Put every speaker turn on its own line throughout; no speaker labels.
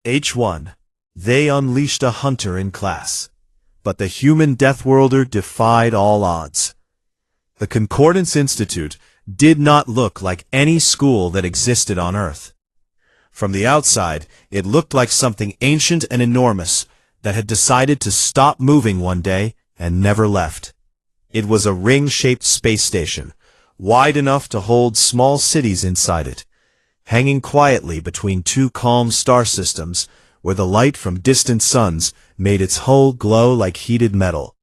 H1. They unleashed a hunter in class. But the human Deathworlder defied all odds. The Concordance Institute did not look like any school that existed on Earth. From the outside, it looked like something ancient and enormous that had decided to stop moving one day and never left. It was a ring-shaped space station, wide enough to hold small cities inside it, hanging quietly between two calm star systems where the light from distant suns made its hull glow like heated metal.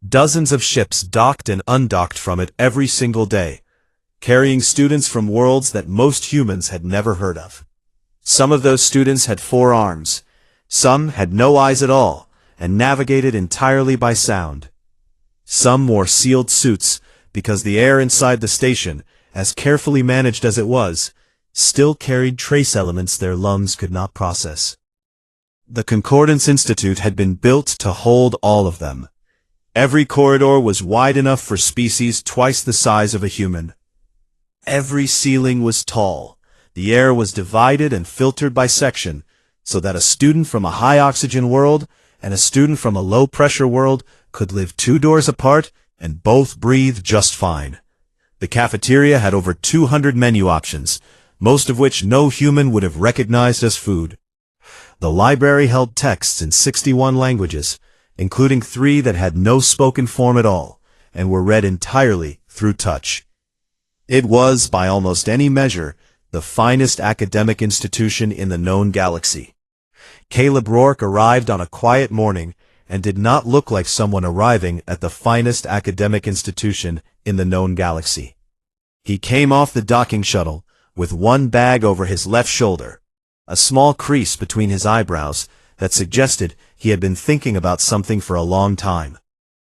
Dozens of ships docked and undocked from it every single day, carrying students from worlds that most humans had never heard of. Some of those students had 4 arms, some had no eyes at all, and navigated entirely by sound. Some wore sealed suits because the air inside the station, as carefully managed as it was, still carried trace elements their lungs could not process. The Concordance Institute had been built to hold all of them. Every corridor was wide enough for species twice the size of a human. Every ceiling was tall. The air was divided and filtered by section, so that a student from a high-oxygen world and a student from a low-pressure world could live 2 doors apart and both breathe just fine. The cafeteria had over 200 menu options, most of which no human would have recognized as food. The library held texts in 61 languages, including 3 that had no spoken form at all, and were read entirely through touch. It was, by almost any measure, the finest academic institution in the known galaxy. Caleb Rourke arrived on a quiet morning and did not look like someone arriving at the finest academic institution in the known galaxy. He came off the docking shuttle with one bag over his left shoulder, a small crease between his eyebrows that suggested he had been thinking about something for a long time,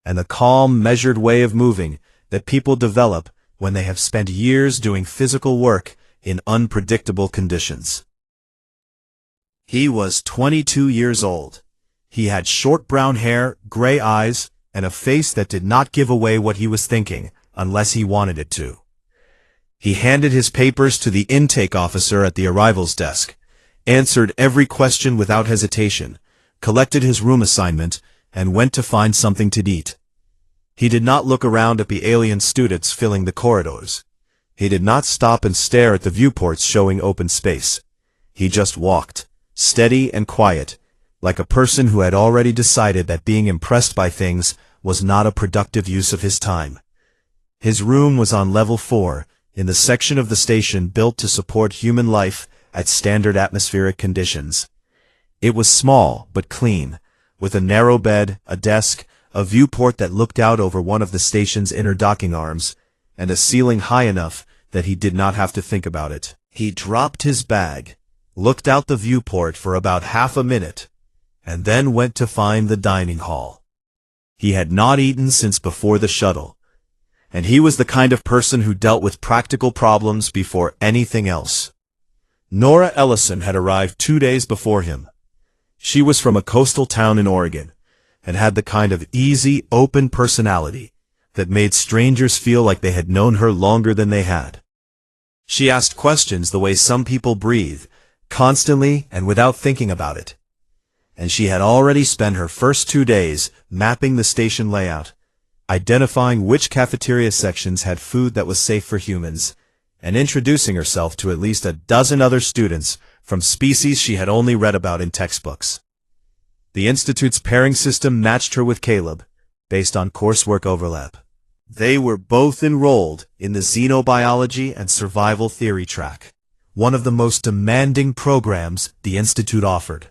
and the calm, measured way of moving that people develop when they have spent years doing physical work in unpredictable conditions. He was 22 years old. He had short brown hair, gray eyes, and a face that did not give away what he was thinking unless he wanted it to. He handed his papers to the intake officer at the arrivals desk, answered every question without hesitation, collected his room assignment, and went to find something to eat. He did not look around at the alien students filling the corridors. He did not stop and stare at the viewports showing open space. He just walked, steady and quiet, like a person who had already decided that being impressed by things was not a productive use of his time. His room was on level 4, in the section of the station built to support human life at standard atmospheric conditions. It was small but clean, with a narrow bed, a desk, a viewport that looked out over one of the station's inner docking arms, and a ceiling high enough that he did not have to think about it. He dropped his bag, looked out the viewport for about half a minute, and then went to find the dining hall. He had not eaten since before the shuttle, and he was the kind of person who dealt with practical problems before anything else. Nora Ellison had arrived 2 days before him. She was from a coastal town in Oregon, and had the kind of easy, open personality that made strangers feel like they had known her longer than they had. She asked questions the way some people breathe, constantly and without thinking about it. And she had already spent her first 2 days mapping the station layout, identifying which cafeteria sections had food that was safe for humans, and introducing herself to at least a dozen other students from species she had only read about in textbooks. The Institute's pairing system matched her with Caleb, based on coursework overlap. They were both enrolled in the Xenobiology and Survival Theory track, one of the most demanding programs the Institute offered.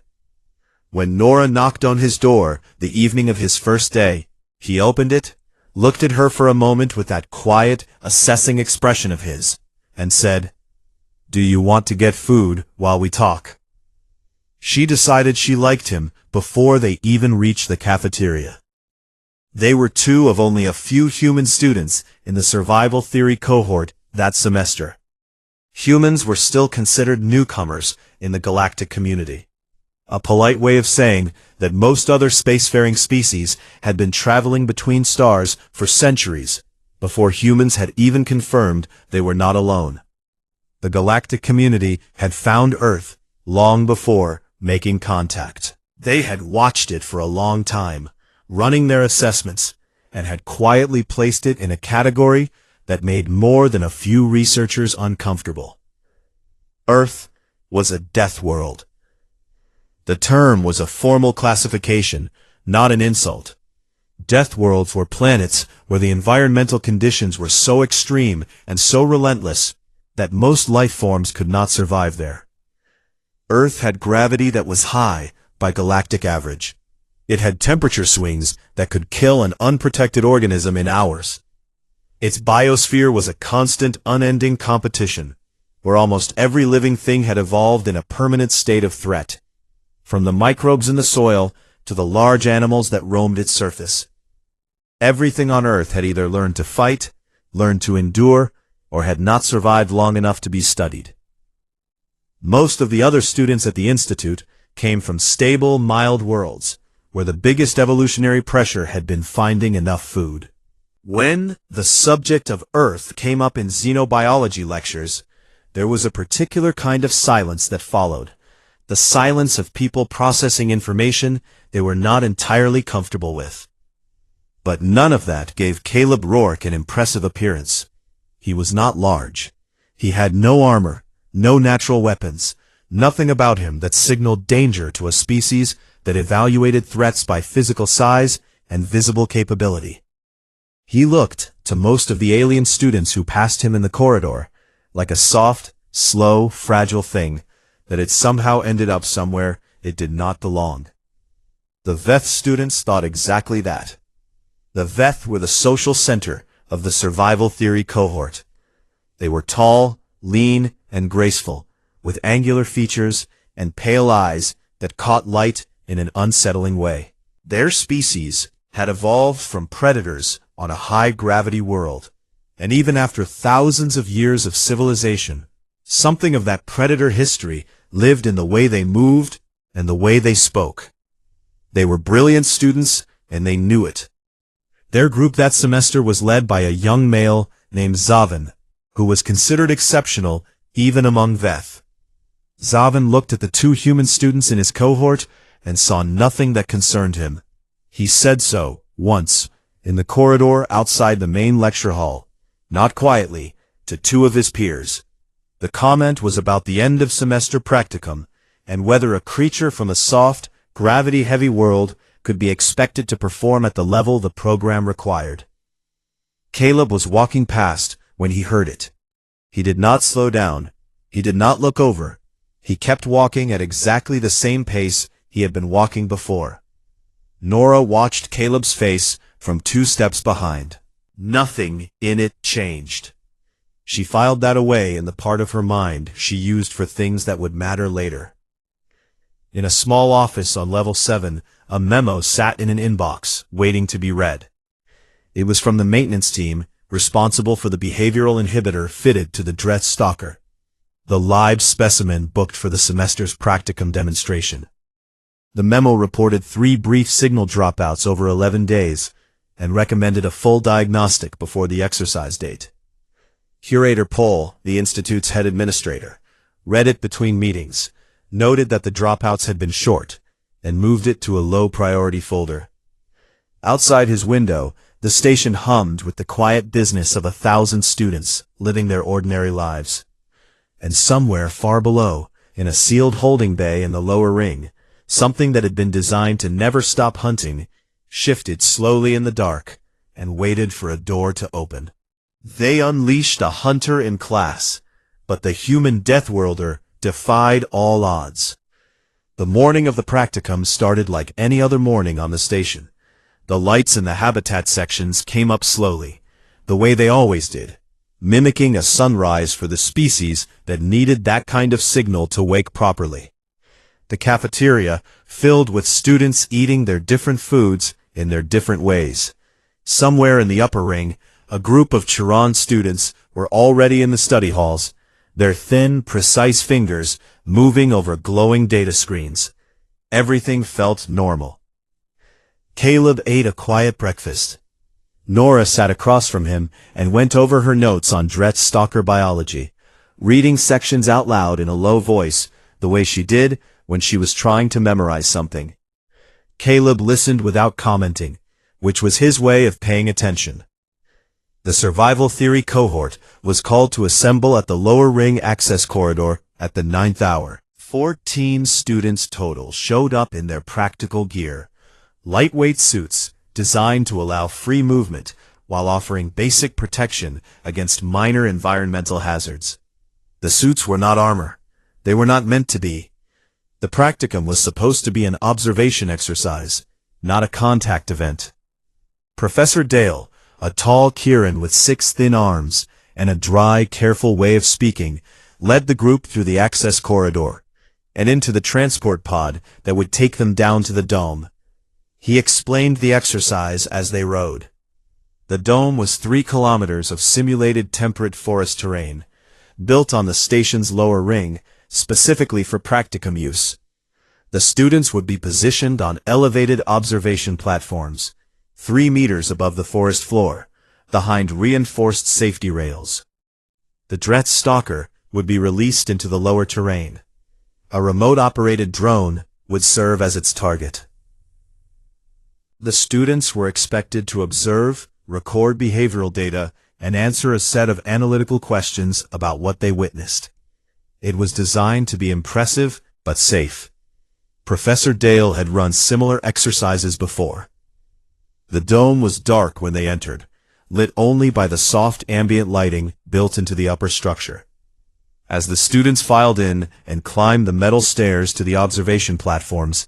When Nora knocked on his door the evening of his first day, he opened it, looked at her for a moment with that quiet, assessing expression of his, and said, "Do you want to get food while we talk?" She decided she liked him before they even reached the cafeteria. They were 2 of only a few human students in the survival theory cohort that semester. Humans were still considered newcomers in the galactic community, a polite way of saying that most other spacefaring species had been traveling between stars for centuries before humans had even confirmed they were not alone. The galactic community had found Earth long before making contact. They had watched it for a long time, running their assessments, and had quietly placed it in a category that made more than a few researchers uncomfortable. Earth was a death world. The term was a formal classification, not an insult. Death worlds were planets where the environmental conditions were so extreme and so relentless that most life forms could not survive there. Earth had gravity that was high by galactic average. It had temperature swings that could kill an unprotected organism in hours. Its biosphere was a constant, unending competition, where almost every living thing had evolved in a permanent state of threat, from the microbes in the soil to the large animals that roamed its surface. Everything on Earth had either learned to fight, learned to endure, or had not survived long enough to be studied. Most of the other students at the Institute came from stable, mild worlds, where the biggest evolutionary pressure had been finding enough food. When the subject of Earth came up in xenobiology lectures, there was a particular kind of silence that followed, the silence of people processing information they were not entirely comfortable with. But none of that gave Caleb Rourke an impressive appearance. He was not large. He had no armor, no natural weapons, nothing about him that signaled danger to a species that evaluated threats by physical size and visible capability. He looked, to most of the alien students who passed him in the corridor, like a soft, slow, fragile thing that had somehow ended up somewhere it did not belong. The Veth students thought exactly that. The Veth were the social center of the survival theory cohort. They were tall, lean, and graceful, with angular features and pale eyes that caught light in an unsettling way. Their species had evolved from predators on a high-gravity world, and even after thousands of years of civilization, something of that predator history lived in the way they moved and the way they spoke. They were brilliant students, and they knew it. Their group that semester was led by a young male named Zavin, who was considered exceptional even among Veth. Zavin looked at the two human students in his cohort and saw nothing that concerned him. He said so, once, in the corridor outside the main lecture hall, not quietly, to two of his peers. The comment was about the end of semester practicum, and whether a creature from a soft, gravity-heavy world could be expected to perform at the level the program required. Caleb was walking past when he heard it. He did not slow down. He did not look over. He kept walking at exactly the same pace he had been walking before. Nora watched Caleb's face from 2 steps behind. Nothing in it changed. She filed that away in the part of her mind she used for things that would matter later. In a small office on level 7, a memo sat in an inbox, waiting to be read. It was from the maintenance team, responsible for the behavioral inhibitor fitted to the Dreth Stalker, the live specimen booked for the semester's practicum demonstration. The memo reported 3 brief signal dropouts over 11 days, and recommended a full diagnostic before the exercise date. Curator Pohl, the Institute's head administrator, read it between meetings, noted that the dropouts had been short, and moved it to a low-priority folder. Outside his window, the station hummed with the quiet business of 1,000 students living their ordinary lives. And somewhere far below, in a sealed holding bay in the lower ring, something that had been designed to never stop hunting, shifted slowly in the dark, and waited for a door to open. They unleashed a hunter in class, but the human Deathworlder defied all odds. The morning of the practicum started like any other morning on the station. The lights in the habitat sections came up slowly, the way they always did, mimicking a sunrise for the species that needed that kind of signal to wake properly. The cafeteria filled with students eating their different foods in their different ways. Somewhere in the upper ring, a group of Chiron students were already in the study halls, their thin, precise fingers moving over glowing data screens. Everything felt normal. Caleb ate a quiet breakfast. Nora sat across from him and went over her notes on Dreth Stalker biology, reading sections out loud in a low voice, the way she did when she was trying to memorize something. Caleb listened without commenting, which was his way of paying attention. The survival theory cohort was called to assemble at the lower ring access corridor at the 9th hour. 14 students total showed up in their practical gear, lightweight suits designed to allow free movement while offering basic protection against minor environmental hazards. The suits were not armor. They were not meant to be. The practicum was supposed to be an observation exercise, not a contact event. Professor Dale, a tall Kirin with 6 thin arms and a dry, careful way of speaking, led the group through the access corridor and into the transport pod that would take them down to the dome. He explained the exercise as they rode. The dome was 3 kilometers of simulated temperate forest terrain, built on the station's lower ring, specifically for practicum use. The students would be positioned on elevated observation platforms, 3 meters above the forest floor, behind reinforced safety rails. The Dretz Stalker would be released into the lower terrain. A remote-operated drone would serve as its target. The students were expected to observe, record behavioral data, and answer a set of analytical questions about what they witnessed. It was designed to be impressive but safe. Professor Dale had run similar exercises before. The dome was dark when they entered, lit only by the soft ambient lighting built into the upper structure. As the students filed in and climbed the metal stairs to the observation platforms,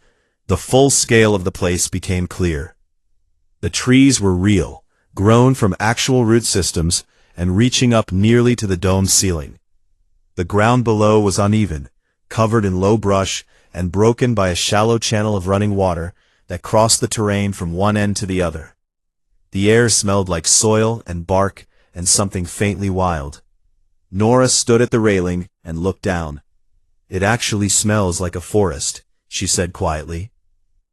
the full scale of the place became clear. The trees were real, grown from actual root systems and reaching up nearly to the dome's ceiling. The ground below was uneven, covered in low brush and broken by a shallow channel of running water that crossed the terrain from one end to the other. The air smelled like soil and bark and something faintly wild. Nora stood at the railing and looked down. "It actually smells like a forest," she said quietly.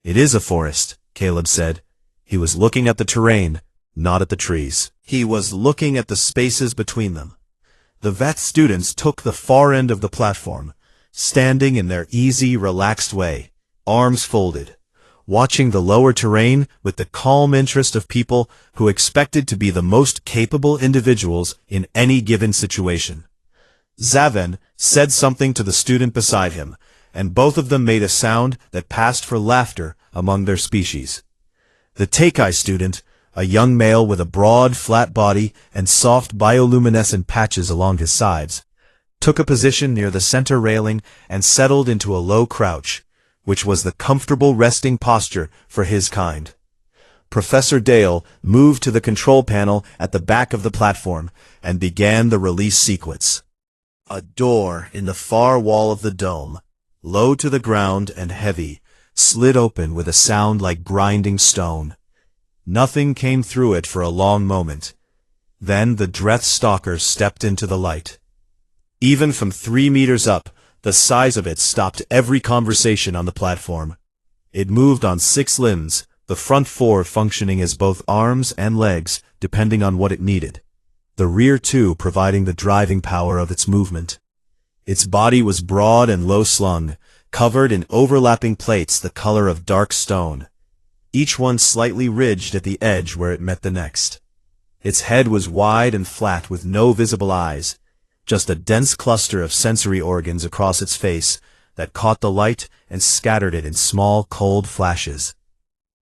"It is a forest," Caleb said. He was looking at the terrain, not at the trees. He was looking at the spaces between them. The vet students took the far end of the platform, standing in their easy, relaxed way, arms folded, watching the lower terrain with the calm interest of people who expected to be the most capable individuals in any given situation. Zaven said something to the student beside him, and both of them made a sound that passed for laughter among their species. The Teikai student, a young male with a broad, flat body and soft bioluminescent patches along his sides, took a position near the center railing and settled into a low crouch, which was the comfortable resting posture for his kind. Professor Dale moved to the control panel at the back of the platform and began the release sequence. A door in the far wall of the dome, low to the ground and heavy, slid open with a sound like grinding stone. Nothing came through it for a long moment. Then the Dretz Stalker stepped into the light. Even from 3 meters up, the size of it stopped every conversation on the platform. It moved on 6 limbs, the front 4 functioning as both arms and legs, depending on what it needed. The rear 2 providing the driving power of its movement. Its body was broad and low-slung, covered in overlapping plates the color of dark stone, each one slightly ridged at the edge where it met the next. Its head was wide and flat with no visible eyes, just a dense cluster of sensory organs across its face that caught the light and scattered it in small, cold flashes.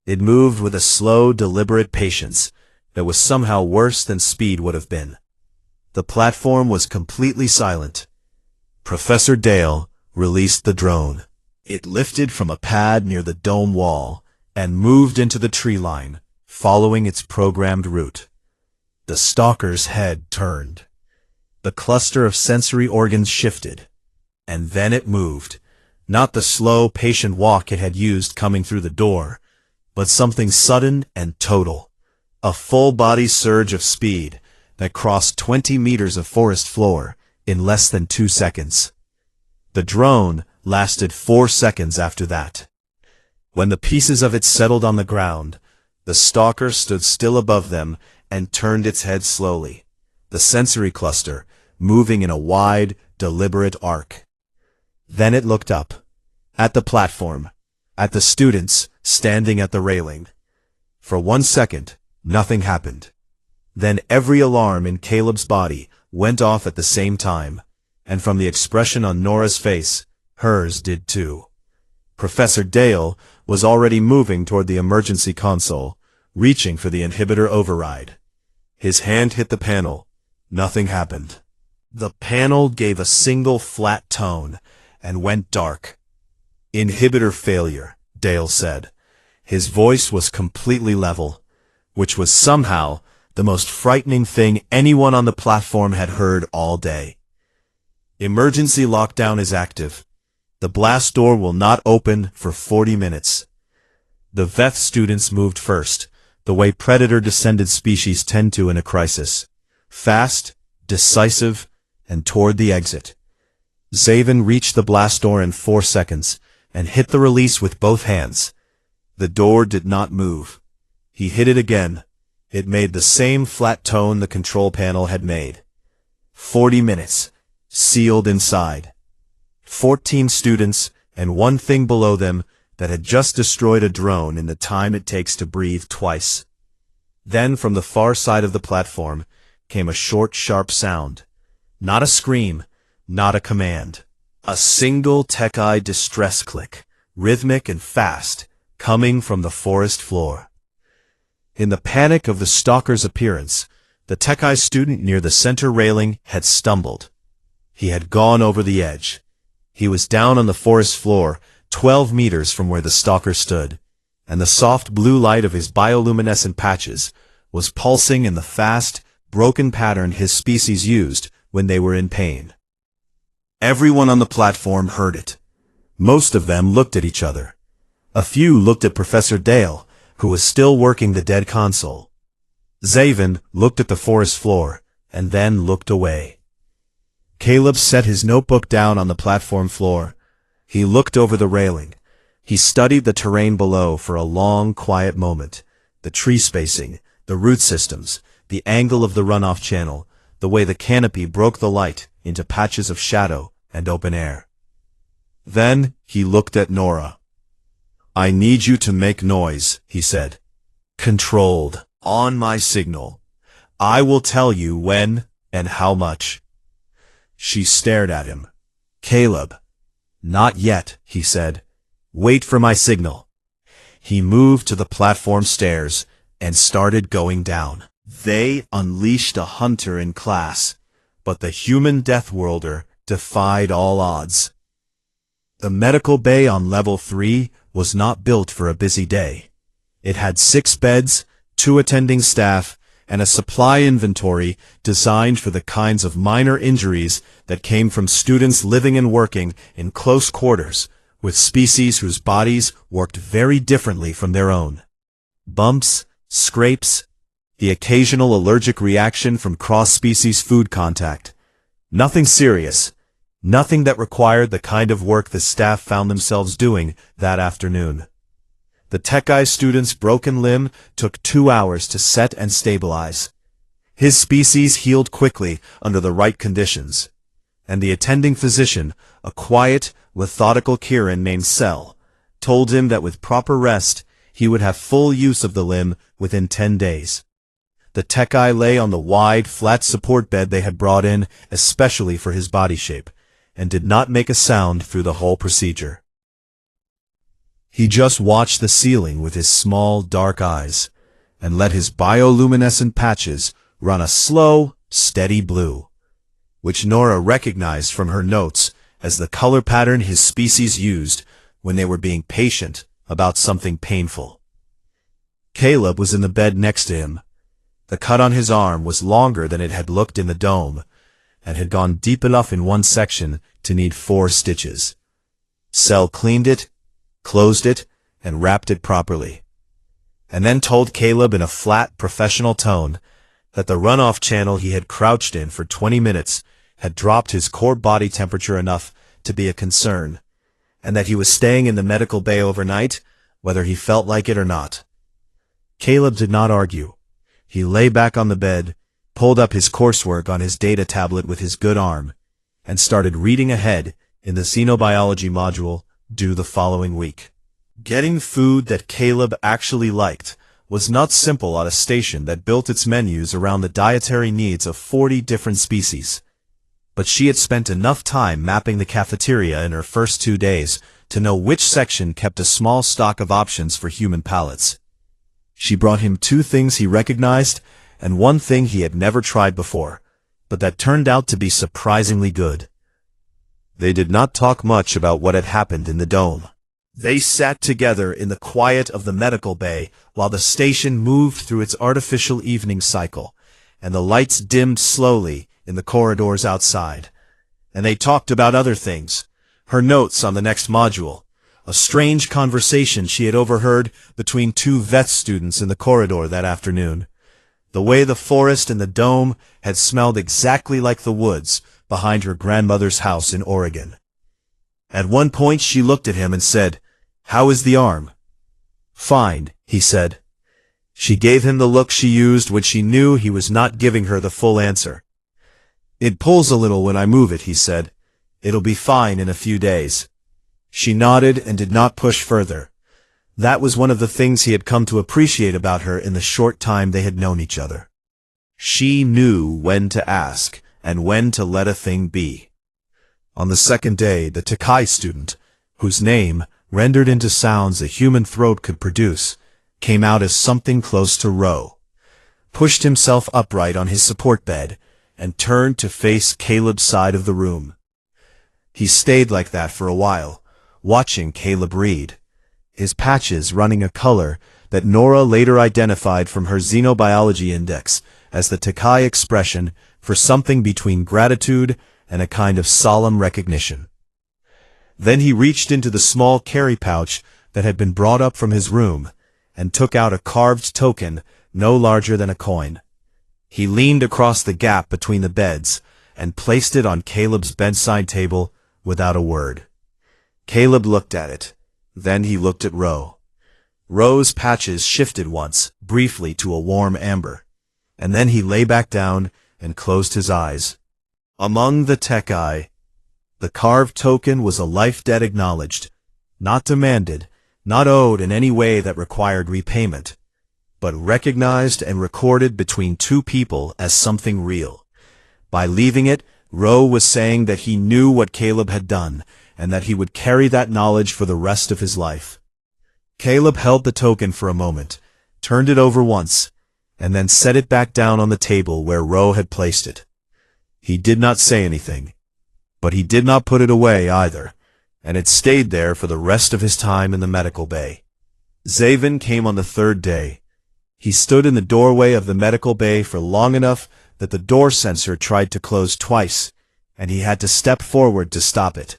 It moved with a slow, deliberate patience that was somehow worse than speed would have been. The platform was completely silent. Professor Dale released the drone. It lifted from a pad near the dome wall and moved into the tree line, following its programmed route. The stalker's head turned. The cluster of sensory organs shifted, and then it moved, not the slow, patient walk it had used coming through the door, but something sudden and total, a full-body surge of speed that crossed 20 meters of forest floor in less than 2 seconds. The drone lasted 4 seconds after that. When the pieces of it settled on the ground, the stalker stood still above them and turned its head slowly, the sensory cluster moving in a wide, deliberate arc. Then it looked up. at the platform, at the students standing at the railing. For 1 second, nothing happened. Then every alarm in Caleb's body went off at the same time, and from the expression on Nora's face, hers did too. Professor Dale was already moving toward the emergency console, reaching for the inhibitor override. His hand hit the panel. Nothing happened. The panel gave a single flat tone and went dark. "Inhibitor failure," Dale said. His voice was completely level, which was somehow the most frightening thing anyone on the platform had heard all day. "Emergency lockdown is active. The blast door will not open for 40 minutes. The VETH students moved first, the way predator-descended species tend to in a crisis. Fast, decisive, and toward the exit. Zaven reached the blast door in 4 seconds and hit the release with both hands. The door did not move. He hit it again. It made the same flat tone the control panel had made. 40 minutes, sealed inside. 14 students and one thing below them that had just destroyed a drone in the time it takes to breathe twice. Then from the far side of the platform came a short, sharp sound. Not a scream, not a command. A single tech-eye distress click, rhythmic and fast, coming from the forest floor. In the panic of the stalker's appearance, the tech-eye student near the center railing had stumbled. He had gone over the edge. He was down on the forest floor, 12 meters from where the stalker stood, and the soft blue light of his bioluminescent patches was pulsing in the fast, broken pattern his species used when they were in pain. Everyone on the platform heard it. Most of them looked at each other. A few looked at Professor Dale, who was still working the dead console. Zaven looked at the forest floor, and then looked away. Caleb set his notebook down on the platform floor. He looked over the railing. He studied the terrain below for a long, quiet moment. The tree spacing, the root systems, the angle of the runoff channel, the way the canopy broke the light into patches of shadow and open air. Then he looked at Nora. "I need you to make noise," he said. "Controlled, on my signal. I will tell you when and how much." She stared at him. "Caleb." "Not yet," he said. "Wait for my signal." He moved to the platform stairs and started going down. They unleashed a hunter in class, but the human Deathworlder defied all odds. The medical bay on level 3 was not built for a busy day. It had 6 beds, 2 attending staff, and a supply inventory designed for the kinds of minor injuries that came from students living and working in close quarters with species whose bodies worked very differently from their own. Bumps, scrapes, the occasional allergic reaction from cross-species food contact. Nothing serious. Nothing that required the kind of work the staff found themselves doing that afternoon. The tech-eye student's broken limb took 2 hours to set and stabilize. His species healed quickly under the right conditions. And the attending physician, a quiet, methodical Kirin named Cell, told him that with proper rest, he would have full use of the limb within 10 days. The tech-eye lay on the wide, flat support bed they had brought in especially for his body shape, and did not make a sound through the whole procedure. He just watched the ceiling with his small, dark eyes, and let his bioluminescent patches run a slow, steady blue, which Nora recognized from her notes as the color pattern his species used when they were being patient about something painful. Caleb was in the bed next to him. The cut on his arm was longer than it had looked in the dome, and had gone deep enough in one section to need 4 stitches. Cell cleaned it, closed it, and wrapped it properly, and then told Caleb in a flat, professional tone that the runoff channel he had crouched in for 20 minutes had dropped his core body temperature enough to be a concern, and that he was staying in the medical bay overnight, whether he felt like it or not. Caleb did not argue. He lay back on the bed, pulled up his coursework on his data tablet with his good arm, and started reading ahead in the xenobiology module due the following week. Getting food that Caleb actually liked was not simple at a station that built its menus around the dietary needs of 40 different species. But she had spent enough time mapping the cafeteria in her first 2 days to know which section kept a small stock of options for human palates. She brought him 2 things he recognized and 1 thing he had never tried before, but that turned out to be surprisingly good. They did not talk much about what had happened in the dome. They sat together in the quiet of the medical bay while the station moved through its artificial evening cycle, and the lights dimmed slowly in the corridors outside. And they talked about other things, her notes on the next module, a strange conversation she had overheard between 2 vet students in the corridor that afternoon, the way the forest and the dome had smelled exactly like the woods behind her grandmother's house in Oregon. At one point she looked at him and said, "How is the arm?" "Fine," he said. She gave him the look she used when she knew he was not giving her the full answer. "It pulls a little when I move it," he said. "It'll be fine in a few days." She nodded and did not push further. That was one of the things he had come to appreciate about her in the short time they had known each other. She knew when to ask and when to let a thing be. On the second day, the Takai student, whose name, rendered into sounds a human throat could produce, came out as something close to Ro, pushed himself upright on his support bed, and turned to face Caleb's side of the room. He stayed like that for a while, watching Caleb read, his patches running a color that Nora later identified from her xenobiology index as the Takai expression for something between gratitude and a kind of solemn recognition. Then he reached into the small carry pouch that had been brought up from his room and took out a carved token no larger than a coin. He leaned across the gap between the beds and placed it on Caleb's bedside table without a word. Caleb looked at it. Then he looked at Ro. Ro's patches shifted once, briefly to a warm amber, and then he lay back down and closed his eyes. Among the Takai, the carved token was a life debt acknowledged, not demanded, not owed in any way that required repayment, but recognized and recorded between 2 people as something real. By leaving it, Ro was saying that he knew what Caleb had done, and that he would carry that knowledge for the rest of his life. Caleb held the token for a moment, turned it over once, and then set it back down on the table where Ro had placed it. He did not say anything, but he did not put it away either, and it stayed there for the rest of his time in the medical bay. Zaven came on the 3rd day. He stood in the doorway of the medical bay for long enough that the door sensor tried to close twice, and he had to step forward to stop it.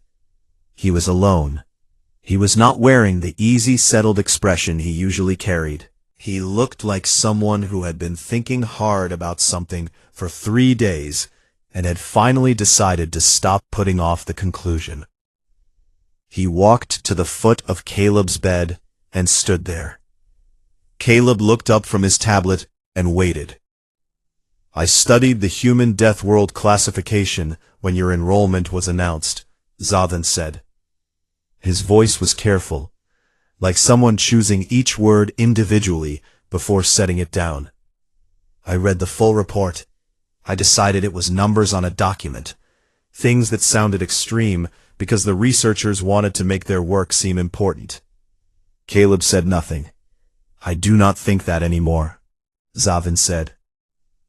He was alone. He was not wearing the easy, settled expression he usually carried. He looked like someone who had been thinking hard about something for 3 days and had finally decided to stop putting off the conclusion. He walked to the foot of Caleb's bed and stood there. Caleb looked up from his tablet and waited. "I studied the human death world classification when your enrollment was announced," Zaven said. His voice was careful, like someone choosing each word individually before setting it down. "I read the full report. I decided it was numbers on a document, things that sounded extreme because the researchers wanted to make their work seem important." Caleb said nothing. "I do not think that anymore," Zaven said.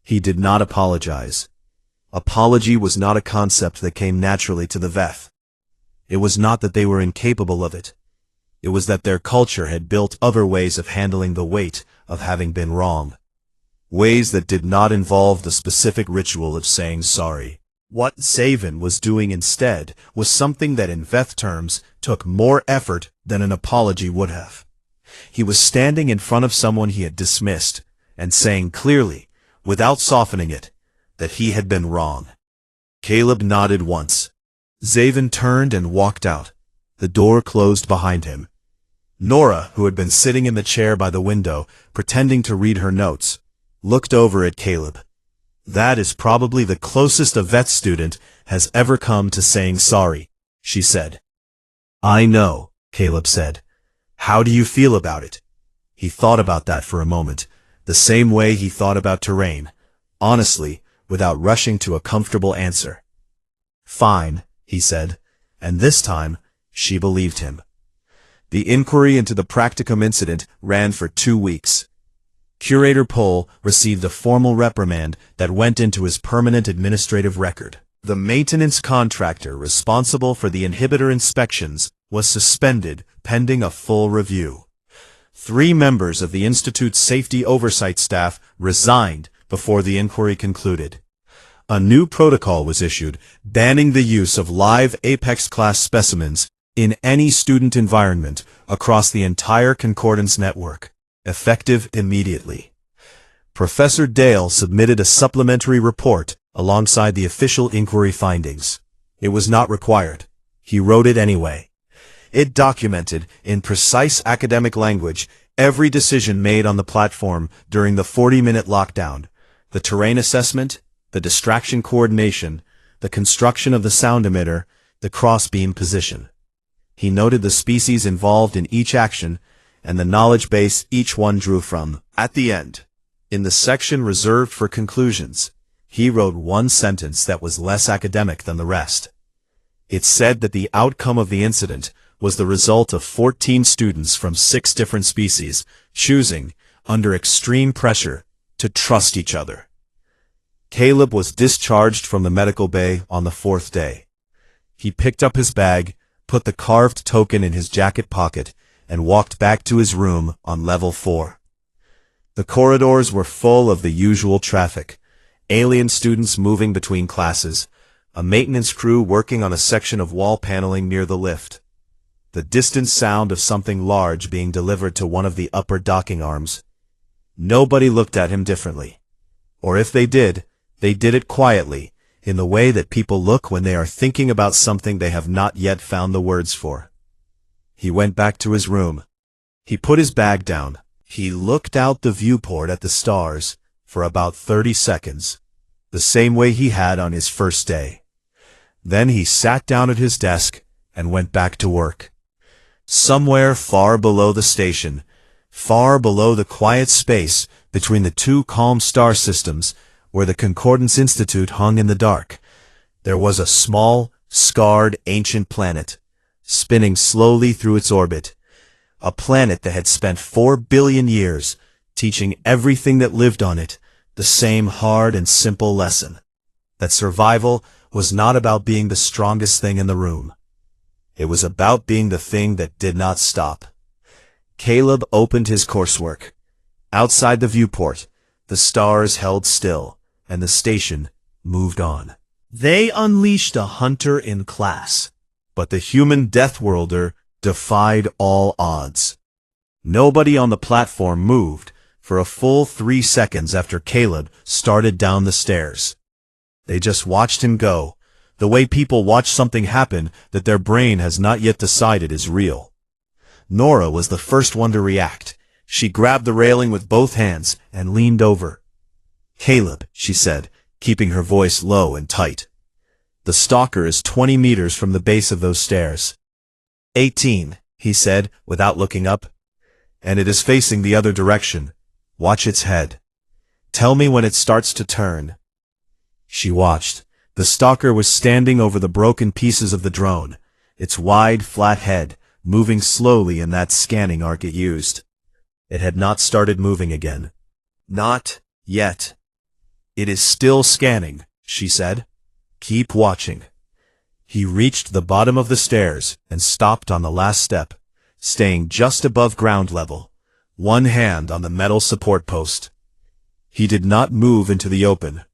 He did not apologize. Apology was not a concept that came naturally to the Veth. It was not that they were incapable of it. It was that their culture had built other ways of handling the weight of having been wrong. Ways that did not involve the specific ritual of saying sorry. What Zaven was doing instead was something that in Veth terms took more effort than an apology would have. He was standing in front of someone he had dismissed and saying clearly, without softening it, that he had been wrong. Caleb nodded once. Zaven turned and walked out. The door closed behind him. Nora, who had been sitting in the chair by the window, pretending to read her notes, looked over at Caleb. "That is probably the closest a vet student has ever come to saying sorry," she said. "I know," Caleb said. How do you feel about it? He thought about that for a moment, the same way he thought about terrain, honestly, without rushing to a comfortable answer. Fine, he said, and this time, she believed him. The inquiry into the practicum incident ran for 2 weeks. Curator Pohl received a formal reprimand that went into his permanent administrative record. The maintenance contractor responsible for the inhibitor inspections was suspended pending a full review. 3 members of the Institute's safety oversight staff resigned before the inquiry concluded. A new protocol was issued banning the use of live Apex-class specimens in any student environment across the entire Concordance network, effective immediately. Professor Dale submitted a supplementary report alongside the official inquiry findings. It was not required. He wrote it anyway. It documented, in precise academic language, every decision made on the platform during the 40-minute lockdown, the terrain assessment, the distraction coordination, the construction of the sound emitter, the cross-beam position. He noted the species involved in each action and the knowledge base each one drew from. At the end, in the section reserved for conclusions, he wrote one sentence that was less academic than the rest. It said that the outcome of the incident was the result of 14 students from 6 different species choosing, under extreme pressure, to trust each other. Caleb was discharged from the medical bay on the 4th day. He picked up his bag, put the carved token in his jacket pocket, and walked back to his room on level 4. The corridors were full of the usual traffic, alien students moving between classes, a maintenance crew working on a section of wall paneling near the lift, the distant sound of something large being delivered to one of the upper docking arms. Nobody looked at him differently. Or if they did it quietly, in the way that people look when they are thinking about something they have not yet found the words for. He went back to his room. He put his bag down. He looked out the viewport at the stars for about 30 seconds, the same way he had on his first day. Then he sat down at his desk and went back to work. Somewhere far below the station, far below the quiet space between the 2 calm star systems where the Concordance Institute hung in the dark, there was a small, scarred ancient planet, spinning slowly through its orbit, a planet that had spent 4 billion years teaching everything that lived on it the same hard and simple lesson, that survival was not about being the strongest thing in the room. It was about being the thing that did not stop. Caleb opened his coursework. Outside the viewport, the stars held still, and the station moved on. They unleashed a hunter in class, but the human Deathworlder defied all odds. Nobody on the platform moved for a full 3 seconds after Caleb started down the stairs. They just watched him go, the way people watch something happen that their brain has not yet decided is real. Nora was the first one to react. She grabbed the railing with both hands and leaned over. "Caleb," she said, keeping her voice low and tight. "The stalker is 20 meters from the base of those stairs." 18, he said, without looking up. "And it is facing the other direction. Watch its head. Tell me when it starts to turn." She watched. The stalker was standing over the broken pieces of the drone, its wide, flat head moving slowly in that scanning arc it used. It had not started moving again. "Not yet." "It is still scanning," she said. "Keep watching." He reached the bottom of the stairs and stopped on the last step, staying just above ground level, one hand on the metal support post. He did not move into the open.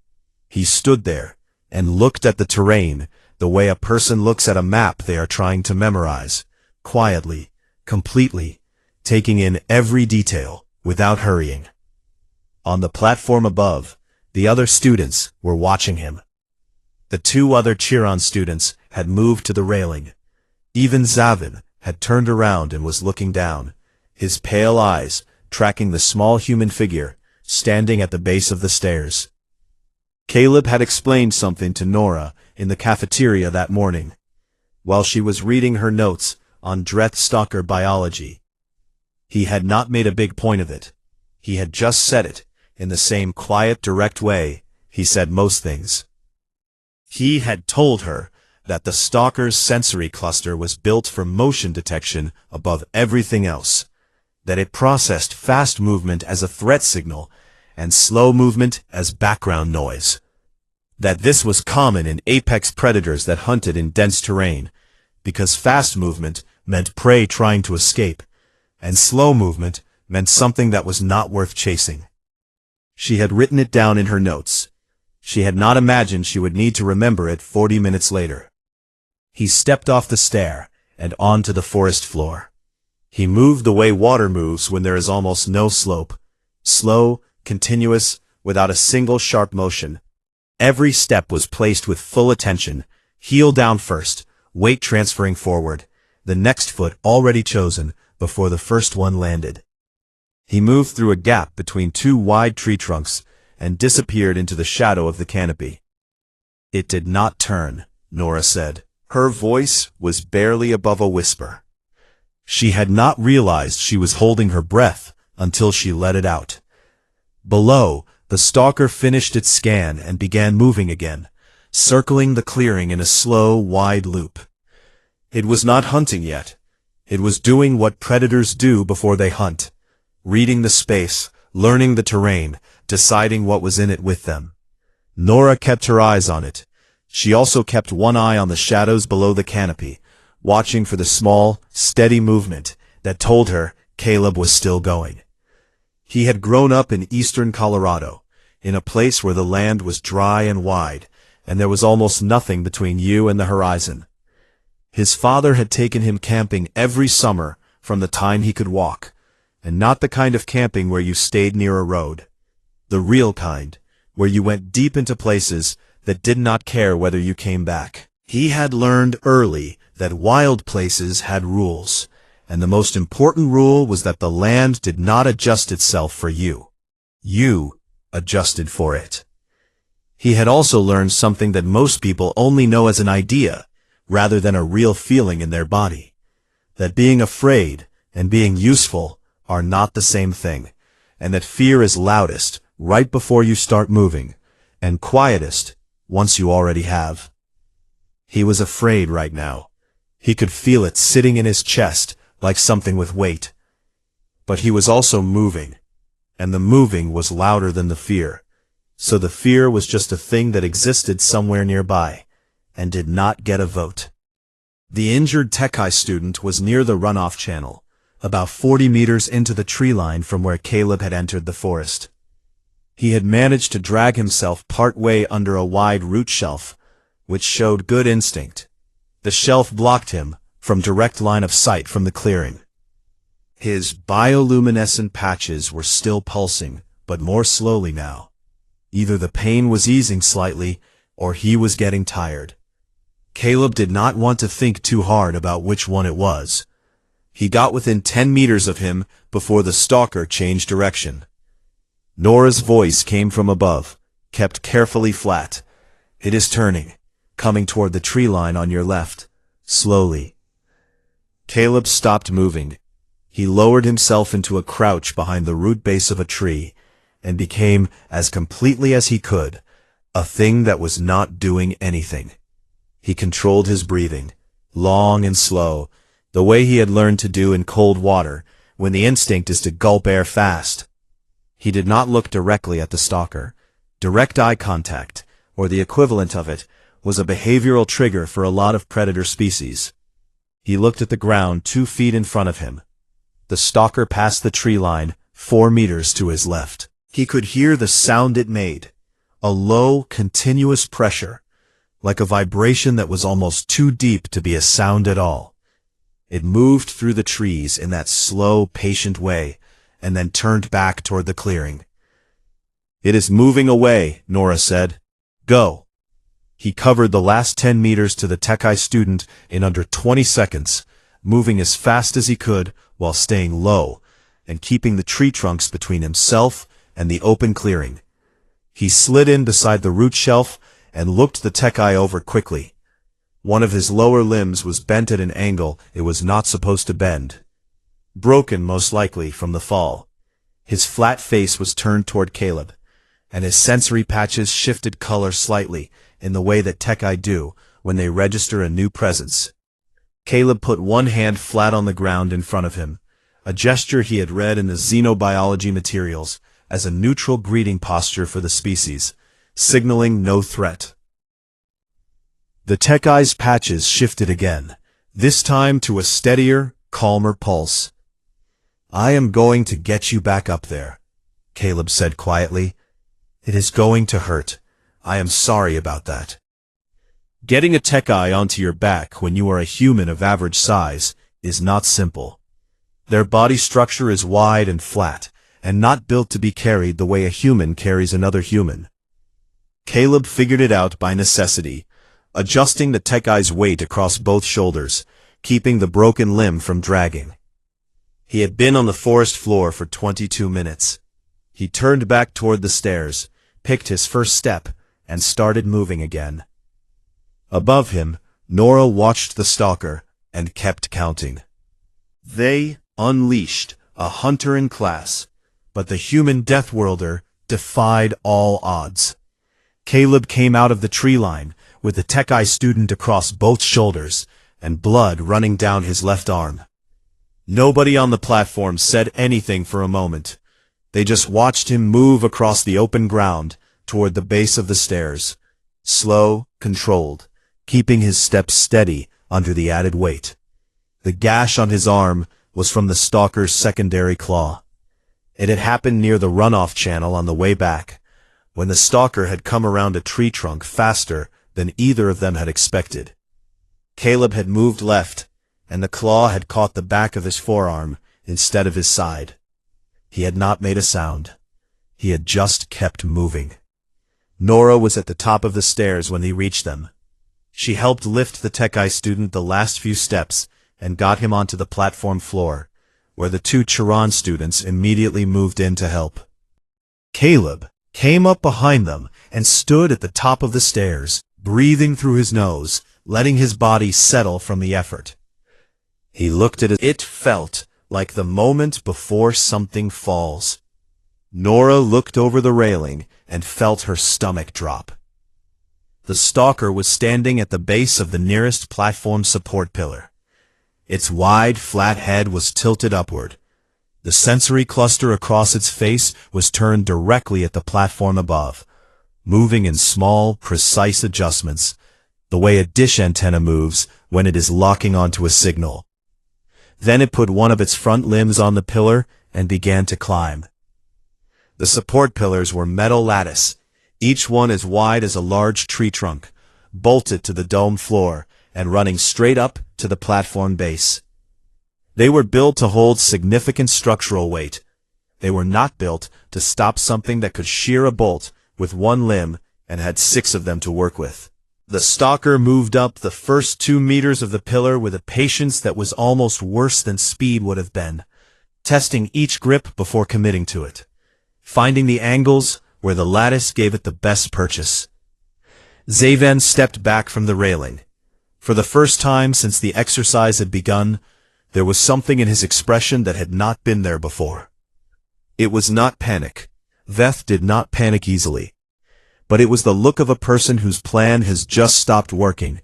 He stood there and looked at the terrain the way a person looks at a map they are trying to memorize, quietly, completely, taking in every detail without hurrying. On the platform above, the other students were watching him. The 2 other Chiron students had moved to the railing. Even Zavin had turned around and was looking down, his pale eyes tracking the small human figure standing at the base of the stairs. Caleb had explained something to Nora in the cafeteria that morning. While she was reading her notes, on Deathstalker biology. He had not made a big point of it. He had just said it, in the same quiet, direct way he said most things. He had told her that the stalker's sensory cluster was built for motion detection above everything else, that it processed fast movement as a threat signal and slow movement as background noise, that this was common in apex predators that hunted in dense terrain, because fast movement meant prey trying to escape, and slow movement meant something that was not worth chasing. She had written it down in her notes. She had not imagined she would need to remember it 40 minutes later. He stepped off the stair and onto the forest floor. He moved the way water moves when there is almost no slope. Slow, continuous, without a single sharp motion. Every step was placed with full attention, heel down first, weight transferring forward, the next foot already chosen before the first one landed. He moved through a gap between two wide tree trunks and disappeared into the shadow of the canopy. It did not turn, Nora said. Her voice was barely above a whisper. She had not realized she was holding her breath until she let it out. Below, the stalker finished its scan and began moving again, circling the clearing in a slow, wide loop. It was not hunting yet. It was doing what predators do before they hunt, reading the space, learning the terrain, deciding what was in it with them. Nora kept her eyes on it. She also kept one eye on the shadows below the canopy, watching for the small, steady movement that told her Caleb was still going. He had grown up in eastern Colorado, in a place where the land was dry and wide, and there was almost nothing between you and the horizon. His father had taken him camping every summer from the time he could walk, and not the kind of camping where you stayed near a road. The real kind, where you went deep into places that did not care whether you came back. He had learned early that wild places had rules, and the most important rule was that the land did not adjust itself for you. You adjusted for it. He had also learned something that most people only know as an idea, rather than a real feeling in their body. That being afraid and being useful are not the same thing, and that fear is loudest right before you start moving, and quietest once you already have. He was afraid right now. He could feel it sitting in his chest like something with weight. But he was also moving, and the moving was louder than the fear, so the fear was just a thing that existed somewhere nearby, and did not get a vote. The injured HFY student was near the runoff channel, about 40 meters into the tree line from where Caleb had entered the forest. He had managed to drag himself part way under a wide root shelf, which showed good instinct. The shelf blocked him from direct line of sight from the clearing. His bioluminescent patches were still pulsing, but more slowly now. Either the pain was easing slightly, or he was getting tired. Caleb did not want to think too hard about which one it was. He got within 10 meters of him before the stalker changed direction. Nora's voice came from above, kept carefully flat. It is turning, coming toward the tree line on your left, slowly. Caleb stopped moving. He lowered himself into a crouch behind the root base of a tree, and became, as completely as he could, a thing that was not doing anything. He controlled his breathing, long and slow, the way he had learned to do in cold water, when the instinct is to gulp air fast. He did not look directly at the stalker. Direct eye contact, or the equivalent of it, was a behavioral trigger for a lot of predator species. He looked at the ground 2 feet in front of him. The stalker passed the tree line 4 meters to his left. He could hear the sound it made, a low, continuous pressure, like a vibration that was almost too deep to be a sound at all. It moved through the trees in that slow, patient way, and then turned back toward the clearing. "It is moving away," Nora said. "Go." He covered the last 10 meters to the HFY student in under 20 seconds, moving as fast as he could while staying low and keeping the tree trunks between himself and the open clearing. He slid in beside the root shelf and looked the HFY over quickly. One of his lower limbs was bent at an angle it was not supposed to bend. Broken, most likely, from the fall. His flat face was turned toward Caleb, and his sensory patches shifted color slightly in the way that Tekkai do when they register a new presence. Caleb put one hand flat on the ground in front of him, a gesture he had read in the xenobiology materials as a neutral greeting posture for the species, signaling no threat. The Tekkai's patches shifted again, this time to a steadier, calmer pulse. "I am going to get you back up there," Caleb said quietly. "It is going to hurt. I am sorry about that." Getting a Tekkai onto your back when you are a human of average size is not simple. Their body structure is wide and flat, and not built to be carried the way a human carries another human. Caleb figured it out by necessity, adjusting the Tekkai's weight across both shoulders, keeping the broken limb from dragging. He had been on the forest floor for 22 minutes. He turned back toward the stairs, picked his first step, and started moving again. Above him, Nora watched the stalker and kept counting. They unleashed a hunter in class, but the human Deathworlder defied all odds. Caleb came out of the tree line, with the Tekkai student across both shoulders, and blood running down his left arm. Nobody on the platform said anything for a moment. They just watched him move across the open ground toward the base of the stairs, slow, controlled, keeping his steps steady under the added weight. The gash on his arm was from the stalker's secondary claw. It had happened near the runoff channel on the way back, when the stalker had come around a tree trunk faster than either of them had expected. Caleb had moved left, and the claw had caught the back of his forearm instead of his side. He had not made a sound. He had just kept moving. Nora was at the top of the stairs when he reached them. She helped lift the Tekkai student the last few steps and got him onto the platform floor, where the two Chiron students immediately moved in to help. Caleb came up behind them and stood at the top of the stairs, breathing through his nose, letting his body settle from the effort. He looked at it. It felt like the moment before something falls. Nora looked over the railing and felt her stomach drop. The stalker was standing at the base of the nearest platform support pillar. Its wide, flat head was tilted upward. The sensory cluster across its face was turned directly at the platform above, moving in small, precise adjustments, the way a dish antenna moves when it is locking onto a signal. Then it put one of its front limbs on the pillar and began to climb. The support pillars were metal lattice, each one as wide as a large tree trunk, bolted to the dome floor and running straight up to the platform base. They were built to hold significant structural weight. They were not built to stop something that could shear a bolt with one limb and had 6 of them to work with. The stalker moved up the first 2 meters of the pillar with a patience that was almost worse than speed would have been, testing each grip before committing to it, finding the angles where the lattice gave it the best purchase. Zaven stepped back from the railing. For the first time since the exercise had begun, there was something in his expression that had not been there before. It was not panic. Veth did not panic easily. But it was the look of a person whose plan has just stopped working,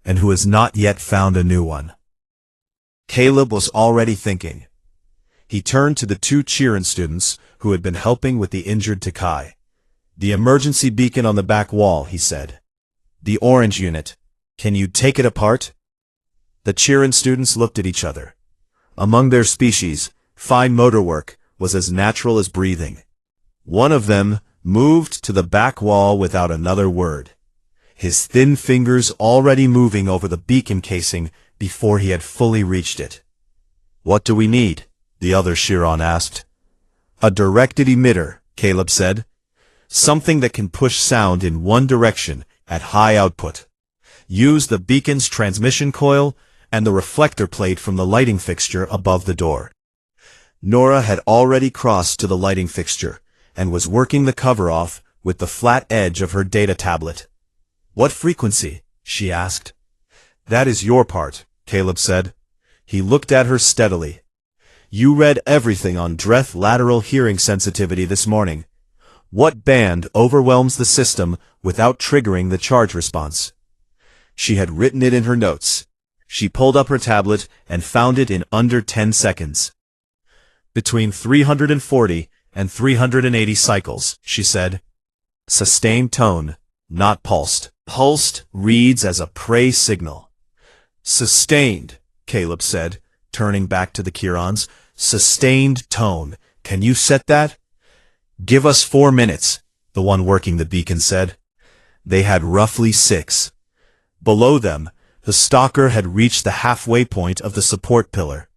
and who has not yet found a new one. Caleb was already thinking. He turned to the 2 Chiron students who had been helping with the injured Tekkai. "The emergency beacon on the back wall," he said. "The orange unit. Can you take it apart?" The Chiron students looked at each other. Among their species, fine motor work was as natural as breathing. One of them moved to the back wall without another word, his thin fingers already moving over the beacon casing before he had fully reached it. "What do we need?" the other Chiron asked. "A directed emitter," Caleb said. "Something that can push sound in one direction at high output. Use the beacon's transmission coil and the reflector plate from the lighting fixture above the door." Nora had already crossed to the lighting fixture and was working the cover off with the flat edge of her data tablet. "What frequency?" she asked. That is your part, Caleb said. He looked at her steadily. You read everything on Dreth lateral hearing sensitivity this morning. What band overwhelms the system without triggering the charge response? She had written it in her notes. She pulled up her tablet and found it in under 10 seconds. Between 340 and 380 cycles, she said. Sustained tone, not pulsed. Pulsed reads as a prey signal. Sustained, Caleb said, turning back to the Kirans. Sustained tone. Can you set that? Give us 4 minutes, the one working the beacon said. They had roughly 6. Below them, the stalker had reached the halfway point of the support pillar.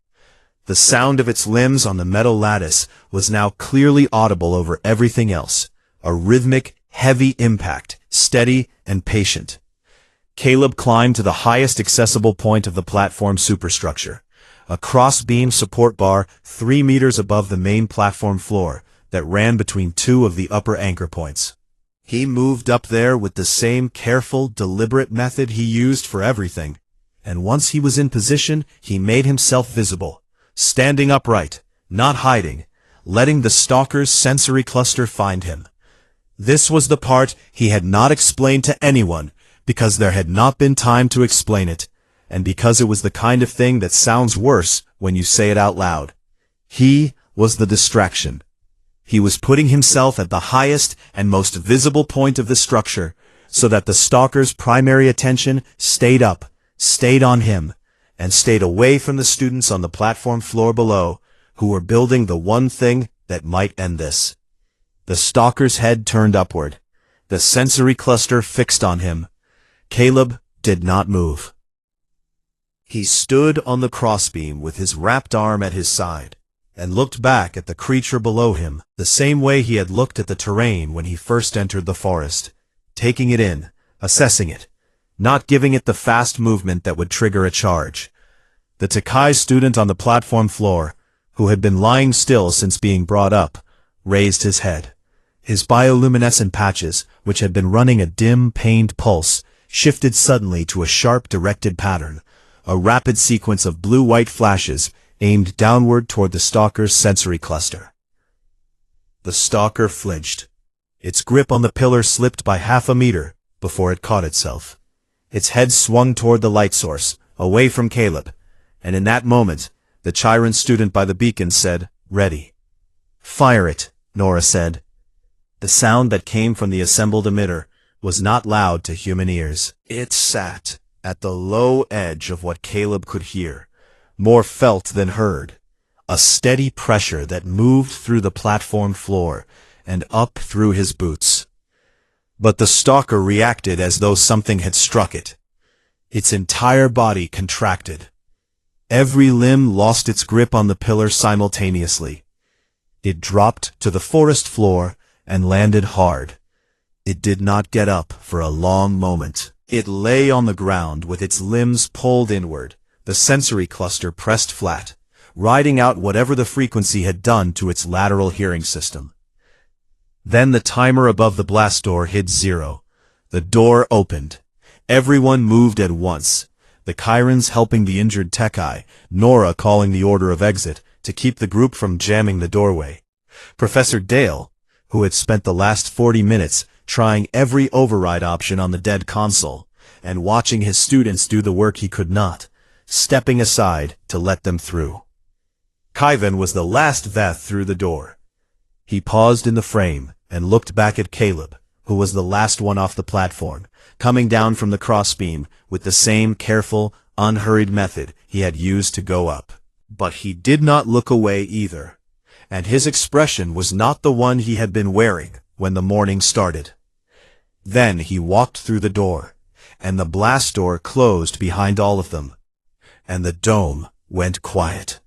The sound of its limbs on the metal lattice was now clearly audible over everything else, a rhythmic, heavy impact, steady and patient. Caleb climbed to the highest accessible point of the platform superstructure, a cross-beam support bar 3 meters above the main platform floor that ran between 2 of the upper anchor points. He moved up there with the same careful, deliberate method he used for everything, and once he was in position, he made himself visible, standing upright, not hiding, letting the stalker's sensory cluster find him. This was the part he had not explained to anyone, because there had not been time to explain it, and because it was the kind of thing that sounds worse when you say it out loud. He was the distraction. He was putting himself at the highest and most visible point of the structure, so that the stalker's primary attention stayed up, stayed on him, and stayed away from the students on the platform floor below, who were building the one thing that might end this. The stalker's head turned upward, the sensory cluster fixed on him. Caleb did not move. He stood on the crossbeam with his wrapped arm at his side, and looked back at the creature below him the same way he had looked at the terrain when he first entered the forest, taking it in, assessing it, not giving it the fast movement that would trigger a charge. The Takai student on the platform floor, who had been lying still since being brought up, raised his head. His bioluminescent patches, which had been running a dim, pained pulse, shifted suddenly to a sharp, directed pattern, a rapid sequence of blue-white flashes aimed downward toward the stalker's sensory cluster. The stalker flinched. Its grip on the pillar slipped by half a meter before it caught itself. Its head swung toward the light source, away from Caleb, and in that moment, the Chiron student by the beacon said, "Ready." "Fire it," Nora said. The sound that came from the assembled emitter was not loud to human ears. It sat at the low edge of what Caleb could hear, more felt than heard, a steady pressure that moved through the platform floor and up through his boots. But the stalker reacted as though something had struck it. Its entire body contracted. Every limb lost its grip on the pillar simultaneously. It dropped to the forest floor and landed hard. It did not get up for a long moment. It lay on the ground with its limbs pulled inward, the sensory cluster pressed flat, riding out whatever the frequency had done to its lateral hearing system. Then the timer above the blast door hit 0. The door opened. Everyone moved at once. The Chirons helping the injured Tekai, Nora calling the order of exit to keep the group from jamming the doorway. Professor Dale, who had spent the last 40 minutes trying every override option on the dead console, and watching his students do the work he could not, stepping aside to let them through. Kaivan was the last Veth through the door. He paused in the frame and looked back at Caleb, who was the last one off the platform, coming down from the crossbeam with the same careful, unhurried method he had used to go up. But he did not look away either, and his expression was not the one he had been wearing when the morning started. Then he walked through the door, and the blast door closed behind all of them, and the dome went quiet.